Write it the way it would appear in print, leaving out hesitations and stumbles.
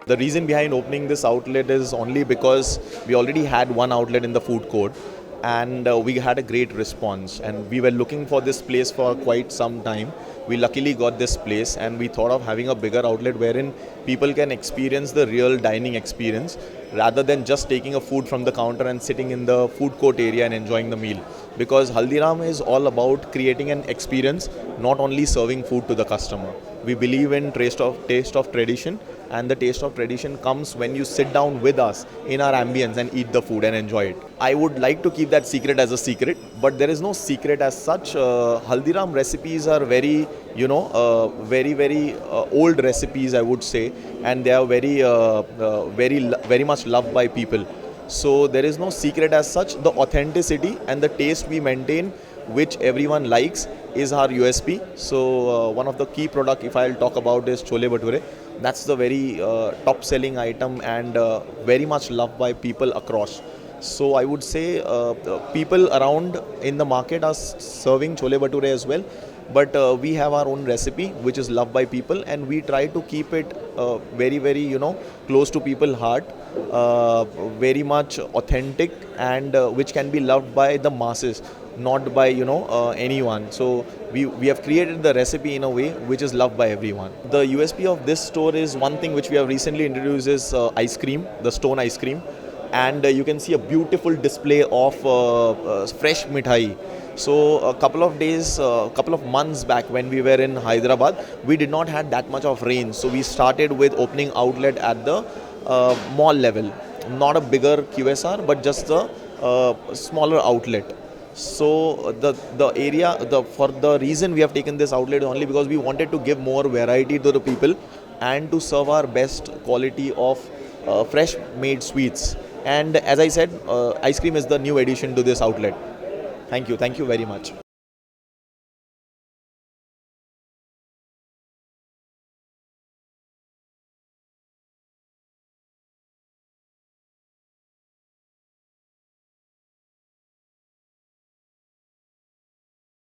The reason behind opening this outlet is only because we already had one outlet in the food court, and we had a great response, and we were looking for this place for quite some time. We luckily got this place, and we thought of having a bigger outlet wherein people can experience the real dining experience rather than just taking a food from the counter and sitting in the food court area and enjoying the meal. Because Haldiram is all about creating an experience, not only serving food to the customer. We believe in taste of tradition, and the taste of tradition comes when you sit down with us in our ambience and eat the food and enjoy it. I would like to keep that secret as a secret, but there is no secret as such. Haldiram recipes are very, very old recipes, I would say, and they are very much loved by people. So there is no secret as such. The authenticity and the taste we maintain, which everyone likes, is our USP. So one of the key product, if I'll talk about, is chole bhature. That's the very top selling item, and very much loved by people across. So I would say people around in the market are serving chole bhature as well, but we have our own recipe which is loved by people, and we try to keep it very close to people's heart, very much authentic, and which can be loved by the masses, not by anyone. So we have created the recipe in a way which is loved by everyone. The USP of this store is one thing which we have recently introduced is ice cream, the stone ice cream, and you can see a beautiful display of fresh mithai. So a couple of months back when we were in Hyderabad, we did not have that much of rain. So we started with opening outlet at the mall level, not a bigger QSR, but just a smaller outlet. So for the reason we have taken this outlet only because we wanted to give more variety to the people and to serve our best quality of fresh made sweets. And as I said, ice cream is the new addition to this outlet. Thank you very much.